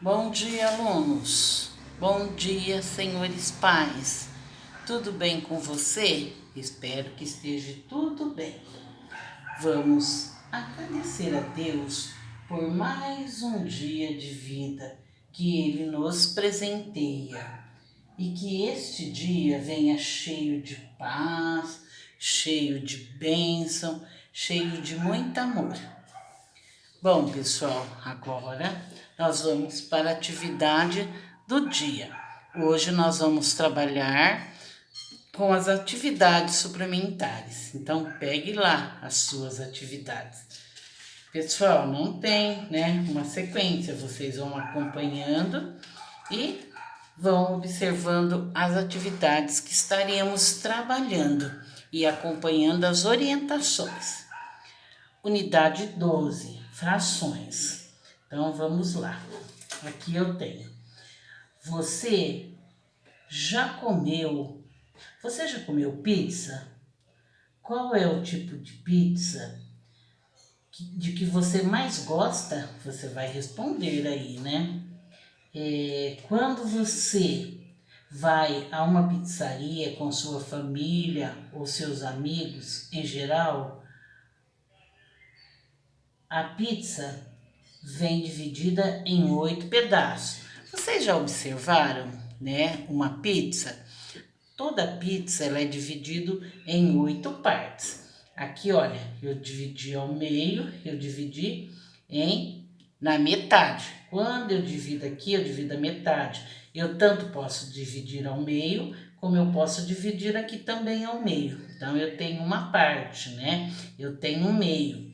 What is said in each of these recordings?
Bom dia, alunos. Bom dia, senhores pais. Tudo bem com você? Espero que esteja tudo bem. Vamos agradecer a Deus por mais um dia de vida que Ele nos presenteia e que este dia venha cheio de paz, cheio de bênção, cheio de muito amor. Bom, pessoal, agora nós vamos para a atividade do dia. Hoje nós vamos trabalhar com as atividades suplementares. Então, pegue lá as suas atividades. Pessoal, não tem, né, uma sequência. Vocês vão acompanhando e vão observando as atividades que estaremos trabalhando e acompanhando as orientações. Unidade 12, frações. Então vamos lá. Aqui eu tenho. Você já comeu? Você já comeu pizza? Qual é o tipo de pizza de que você mais gosta? Você vai responder aí, né? Quando você vai a uma pizzaria com sua família ou seus amigos em geral, a pizza vem dividida em 8 pedaços. Vocês já observaram, né, uma pizza? Toda pizza ela é dividida em 8 partes. Aqui, olha, eu dividi ao meio, eu dividi na metade. Quando eu divido aqui, eu divido a metade. Eu tanto posso dividir ao meio, como eu posso dividir aqui também ao meio. Então, eu tenho uma parte, né? Eu tenho um meio.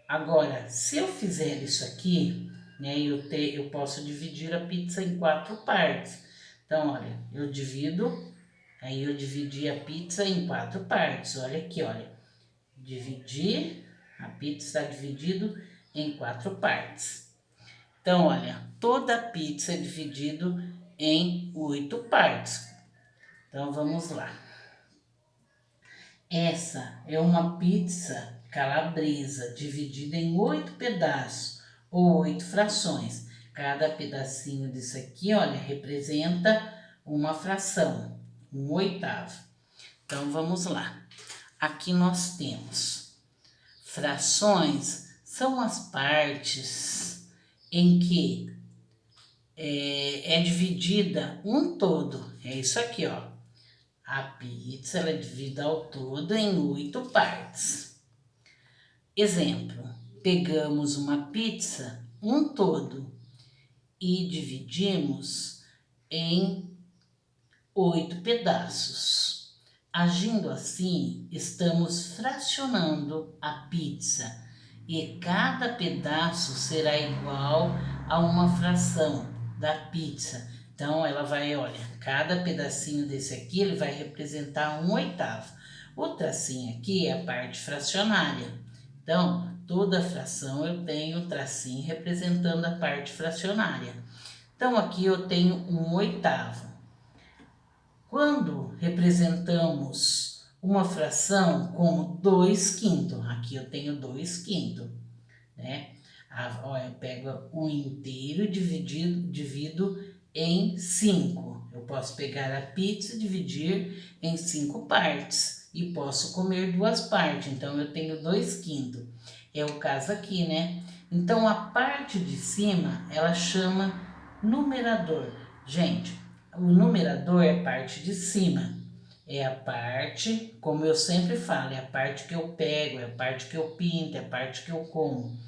Agora, se eu fizer isso aqui, né, eu posso dividir a pizza em 4 partes. Então, olha, aí eu dividi a pizza em 4 partes. Olha aqui, olha. A pizza está dividido em 4 partes. Então, olha, toda a pizza é dividido em 8 partes. Então, vamos lá. Essa é uma pizza calabresa dividida em 8 pedaços ou 8 frações. Cada pedacinho disso aqui, olha, representa uma fração, um oitavo. Então vamos lá. Aqui nós temos frações, são as partes em que é dividida um todo. É isso aqui, ó. A pizza ela é dividida ao todo em 8 partes. Exemplo, pegamos uma pizza, um todo, e dividimos em 8 pedaços. Agindo assim, estamos fracionando a pizza e cada pedaço será igual a uma fração da pizza. Então, ela vai, olha, cada pedacinho desse aqui, ele vai representar um oitavo. O tracinho aqui é a parte fracionária. Então, toda fração eu tenho o tracinho representando a parte fracionária. Então, aqui eu tenho um oitavo. Quando representamos uma fração como 2 quintos, aqui eu tenho 2 quintos, né? Eu pego um inteiro e divido em 5. Eu posso pegar a pizza e dividir em 5 partes e posso comer 2 partes, então eu tenho 2 quintos. É o caso aqui, né? Então a parte de cima ela chama numerador. Gente, o numerador é a parte de cima. É a parte, como eu sempre falo, é a parte que eu pego, é a parte que eu pinto, é a parte que eu como.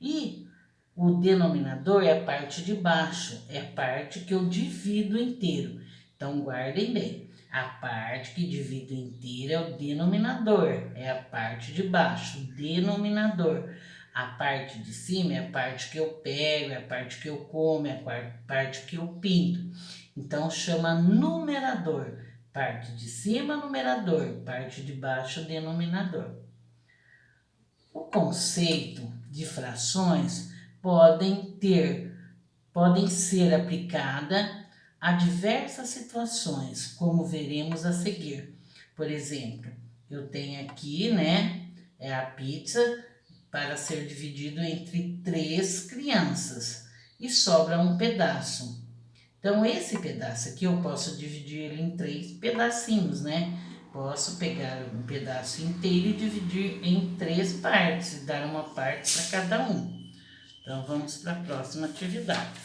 E o denominador é a parte de baixo, é a parte que eu divido inteiro. Então guardem bem, a parte que divido inteiro é o denominador, é a parte de baixo, o denominador. A parte de cima é a parte que eu pego, é a parte que eu como, é a parte que eu pinto. Então chama numerador. Parte de cima, numerador. Parte de baixo, denominador. O conceito de frações podem ser aplicada a diversas situações, como veremos a seguir. Por exemplo, eu tenho aqui, né, a pizza para ser dividido entre 3 crianças. e sobra um pedaço. Então, esse pedaço aqui eu posso dividir ele em 3 pedacinhos, né? Posso pegar um pedaço inteiro e dividir em 3 partes e dar uma parte para cada um. Então, vamos para a próxima atividade.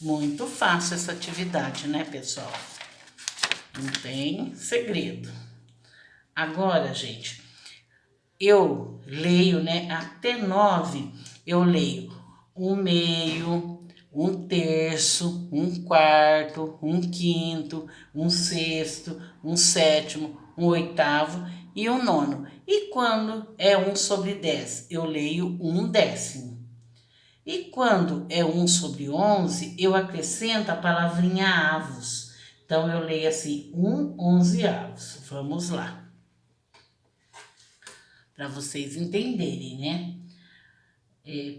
Muito fácil essa atividade, né, pessoal? Não tem segredo. Agora, gente, eu leio, né, até 9, eu leio 1/2, 1/3, 1/4, 1/5, 1/6, 1/7, 1/8 e 1/9. E quando é 1/10, eu leio 1/10. E quando é 1/11, eu acrescento a palavrinha avos. Então, eu leio assim, 1/11. Vamos lá, para vocês entenderem, né?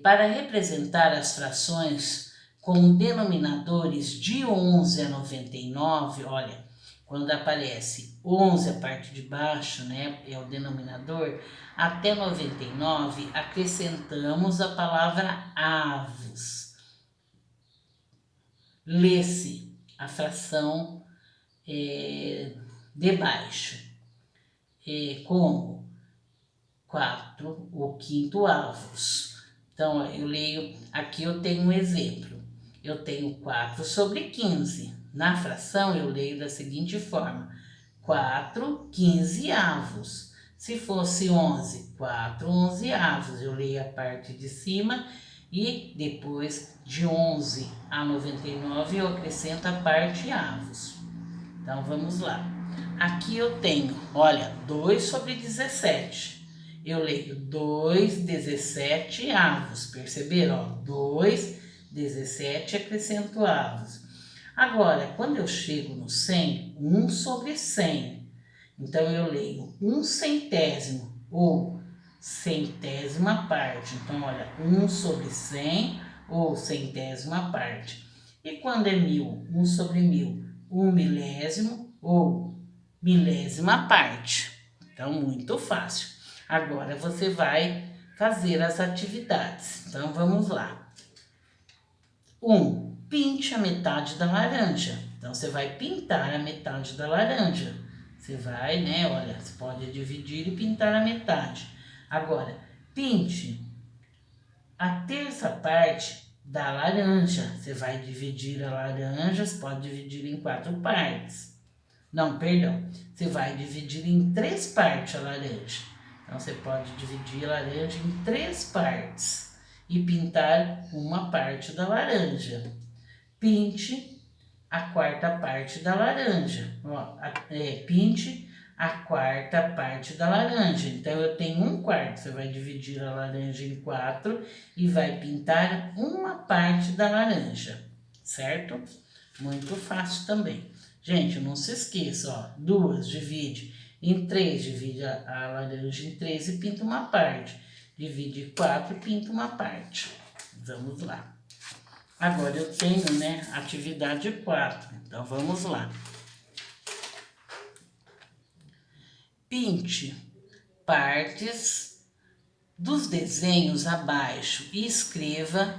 Para representar as frações com denominadores de 11 a 99, olha, quando aparece 11 a parte de baixo, né, é o denominador, até 99, acrescentamos a palavra avos. Lê-se a fração de baixo, como 4 ou 5 avos. Então, eu leio, aqui eu tenho um exemplo. Eu tenho 4/15. Na fração, eu leio da seguinte forma: 4/15 avos. Se fosse 11, 4/11 avos. Eu leio a parte de cima e depois de 11 a 99 eu acrescento a parte avos. Então, vamos lá. Aqui eu tenho, olha, 2/17. Eu leio 2/17 avos. Perceberam? Ó, 2/17 acrescento avos. Agora, quando eu chego no 100, 1/100. Então, eu leio 1/100 ou centésima parte. Então, olha, 1/100 ou centésima parte. E quando é 1000, 1/1000, 1/1000 ou milésima parte. Então, muito fácil. Agora você vai fazer as atividades. Então, vamos lá. 1. Pinte a metade da laranja. Então, você vai pintar a metade da laranja. Você vai, né? Olha, você pode dividir e pintar a metade. Agora, pinte a terça parte da laranja. Você vai dividir a laranja, você pode dividir em 4 partes. Não, perdão. Você vai dividir em 3 partes a laranja. Então, você pode dividir a laranja em 3 partes e pintar uma parte da laranja. Pinte a quarta parte da laranja. Pinte a quarta parte da laranja. Então, eu tenho 1/4. Você vai dividir a laranja em 4 e vai pintar uma parte da laranja, certo? Muito fácil também. Gente, não se esqueça, ó, 2 divide em 3, divide a laranja em 3 e pinta uma parte. Divide 4 e pinta uma parte. Vamos lá. Agora eu tenho, né, atividade 4. Então, vamos lá. Pinte partes dos desenhos abaixo e escreva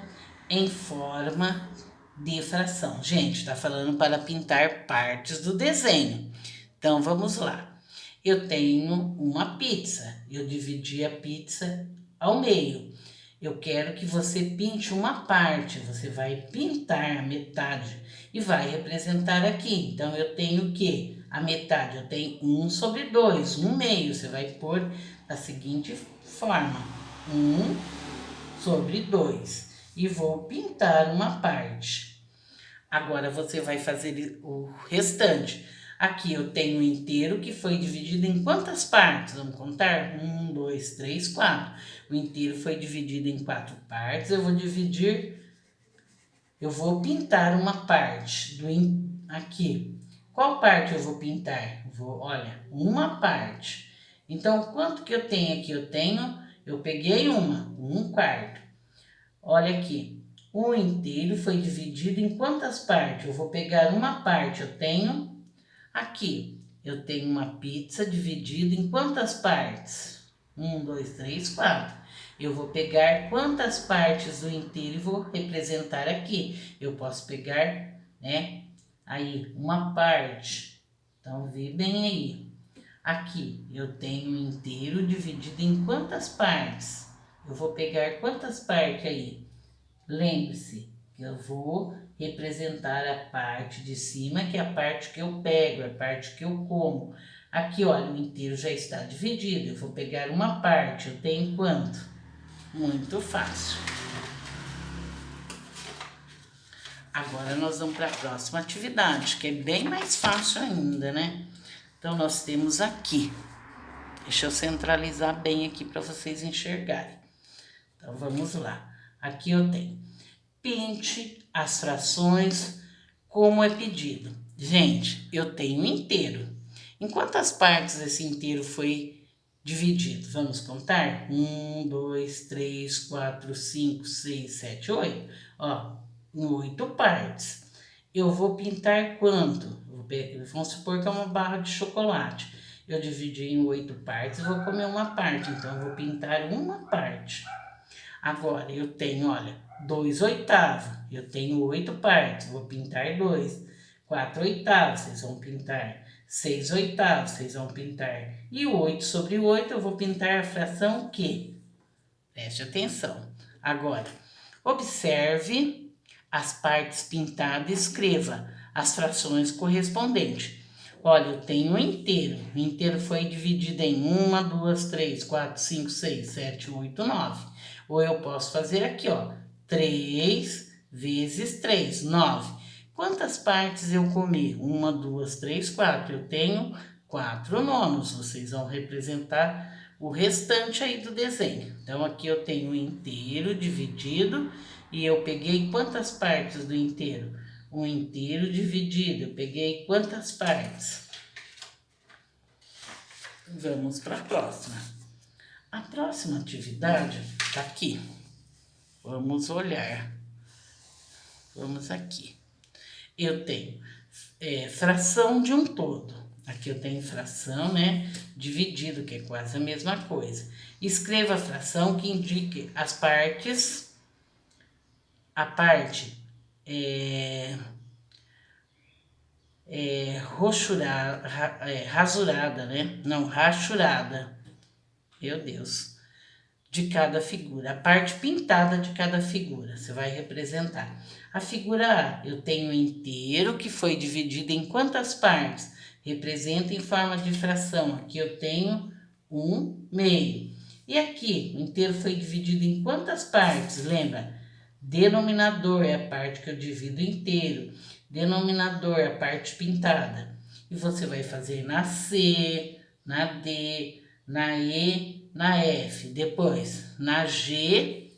em forma de fração. Gente, está falando para pintar partes do desenho. Então, vamos lá. Eu tenho uma pizza. Eu dividi a pizza ao meio. Eu quero que você pinte uma parte. Você vai pintar a metade e vai representar aqui. Então, eu tenho o quê? A metade. Eu tenho 1/2, 1/2. Você vai pôr da seguinte forma: 1/2. E vou pintar uma parte. Agora, você vai fazer o restante. Aqui eu tenho um inteiro que foi dividido em quantas partes? Vamos contar? 1, 2, 3, 4. O inteiro foi dividido em 4 partes. Eu vou pintar uma parte aqui. Qual parte eu vou pintar? Olha, uma parte. Então, quanto que eu tenho aqui? Eu peguei 1/4. Olha aqui. O inteiro foi dividido em quantas partes? Eu vou pegar uma parte. Eu tenho uma pizza dividida em quantas partes? 1, 2, 3, 4. Eu vou pegar quantas partes do inteiro e vou representar aqui. Eu posso pegar, né, aí uma parte. Então, vê bem aí. Aqui eu tenho o inteiro dividido em quantas partes? Eu vou pegar quantas partes aí? Lembre-se que eu vou representar a parte de cima, que é a parte que eu pego, a parte que eu como. Aqui, olha, o inteiro já está dividido. Eu vou pegar uma parte. Eu tenho quanto? Muito fácil. Agora nós vamos para a próxima atividade, que é bem mais fácil ainda, né? Então, nós temos aqui. Deixa eu centralizar bem aqui para vocês enxergarem. Então, vamos lá. Aqui eu tenho: pinte as frações como é pedido. Gente, eu tenho inteiro. Em quantas partes esse inteiro foi dividido? Vamos contar? 1, 2, 3, 4, 5, 6, 7, 8. Ó, em 8 partes. Eu vou pintar quanto? Vamos supor que é uma barra de chocolate. Eu dividi em 8 partes e vou comer uma parte. Então, eu vou pintar uma parte. Agora, eu tenho, olha, 2 oitavos. Eu tenho 8 partes, vou pintar 2. 4 oitavos, vocês vão pintar. 6 oitavos, vocês vão pintar. E o 8 sobre 8, eu vou pintar a fração Q. Preste atenção. Agora, observe as partes pintadas e escreva as frações correspondentes. Olha, eu tenho um inteiro. O inteiro foi dividido em 1, 2, 3, 4, 5, 6, 7, 8, 9. Ou eu posso fazer aqui, ó, 3 vezes 3, 9. Quantas partes eu comi? 1, 2, 3, 4. Eu tenho 4 nonos. Vocês vão representar o restante aí do desenho. Então, aqui eu tenho o inteiro dividido e eu peguei quantas partes do inteiro? Um inteiro dividido. Eu peguei quantas partes? Vamos para a próxima. A próxima atividade está aqui. Vamos olhar. Vamos aqui. Eu tenho fração de um todo. Aqui eu tenho fração, né? Dividido, que é quase a mesma coisa. Escreva a fração que indique as partes. A parte rasurada, né? Não, rachurada. Meu Deus. De cada figura, a parte pintada de cada figura, você vai representar. A figura A, eu tenho inteiro que foi dividido em quantas partes? Representa em forma de fração. Aqui eu tenho 1/2. E aqui, o inteiro foi dividido em quantas partes? Lembra? Denominador é a parte que eu divido inteiro. Denominador é a parte pintada. E você vai fazer na C, na D, na E, na F. Depois, na G.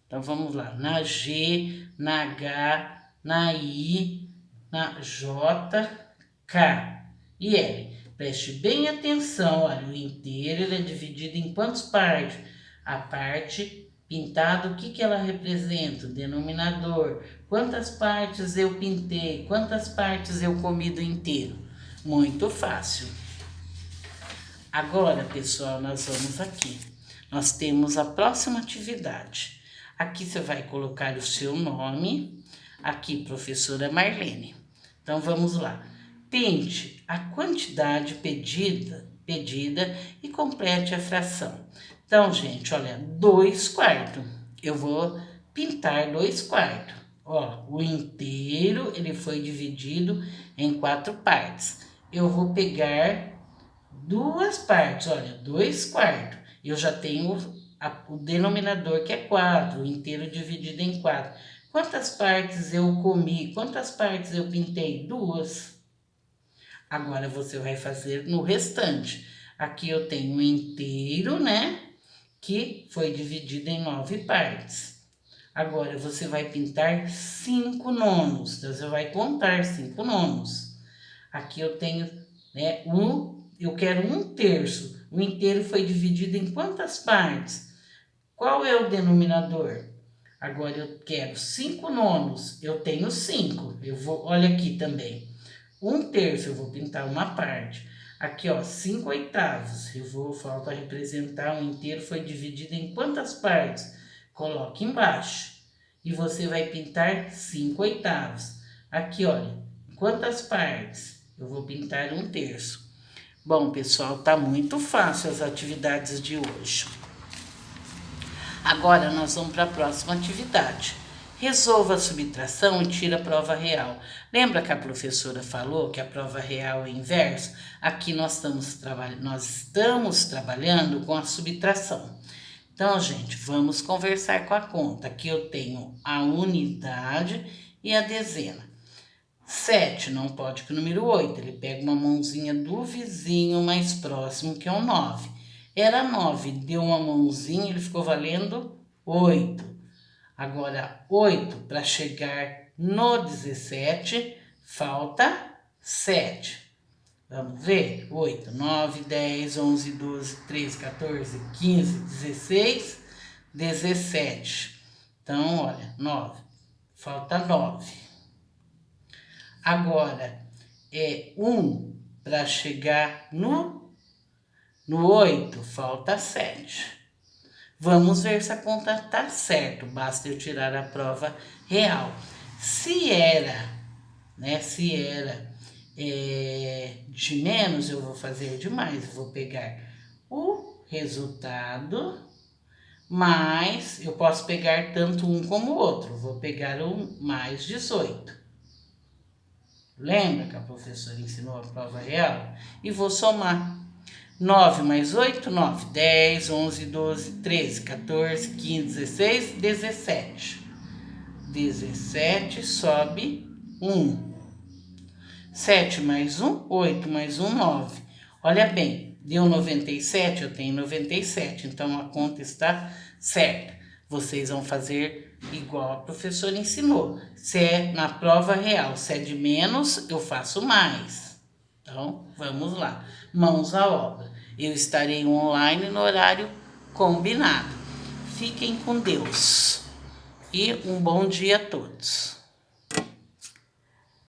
Então, vamos lá. Na G, na H, na I, na J, K e L. Preste bem atenção. Olha, o inteiro ele é dividido em quantas partes? A parte pintada, o que ela representa? O denominador. Quantas partes eu pintei? Quantas partes eu comi do inteiro? Muito fácil. Agora, pessoal, nós vamos aqui. Nós temos a próxima atividade. Aqui você vai colocar o seu nome. Aqui, professora Marlene. Então, vamos lá. Pinte a quantidade pedida e complete a fração. Então, gente, olha, 2/4. Eu vou pintar 2/4. Ó, o inteiro, ele foi dividido em 4 partes. Eu vou pegar 2 partes, olha, 2/4. Eu já tenho o denominador que é 4, o inteiro dividido em 4. Quantas partes eu comi? Quantas partes eu pintei? 2. Agora você vai fazer no restante. Aqui eu tenho um inteiro, né? Que foi dividido em 9 partes. Agora você vai pintar 5 nonos. Então você vai contar 5 nonos. Aqui eu tenho, né, eu quero 1/3. O inteiro foi dividido em quantas partes? Qual é o denominador? Agora eu quero 5 nonos. Eu tenho 5. Olha aqui também. 1/3 eu vou pintar uma parte. Aqui, ó, 5/8. Falta representar um inteiro, foi dividido em quantas partes? Coloque embaixo. E você vai pintar 5/8. Aqui, olha, quantas partes? Eu vou pintar 1/3. Bom, pessoal, tá muito fácil as atividades de hoje. Agora nós vamos para a próxima atividade. Resolva a subtração e tira a prova real. Lembra que a professora falou que a prova real é inverso? Aqui nós estamos trabalhando com a subtração. Então, gente, vamos conversar com a conta. Aqui eu tenho a unidade e a dezena. 7 não pode com o número 8. Ele pega uma mãozinha do vizinho mais próximo, que é o 9. Era 9, deu uma mãozinha, ele ficou valendo 8. Agora, 8 para chegar no 17, falta 7. Vamos ver? 8, 9, 10, 11, 12, 13, 14, 15, 16, 17. Então, olha, 9. Falta 9. Agora, 1 para chegar no 8, falta 7. Vamos ver se a conta tá certo, basta eu tirar a prova real. Se era de menos, eu vou fazer de mais. Eu vou pegar o resultado, mas eu posso pegar tanto um como o outro. Vou pegar o mais 18. Lembra que a professora ensinou a prova real? E vou somar. 9 mais 8, 9, 10, 11, 12, 13, 14, 15, 16, 17. 17 sobe 1. 7 mais 1, 8 mais 1, 9. Olha bem, deu 97, eu tenho 97, então a conta está certa. Vocês vão fazer igual a professora ensinou. Se é na prova real, se é de menos, eu faço mais. Então, vamos lá. Mãos à obra. Eu estarei online no horário combinado. Fiquem com Deus. E um bom dia a todos.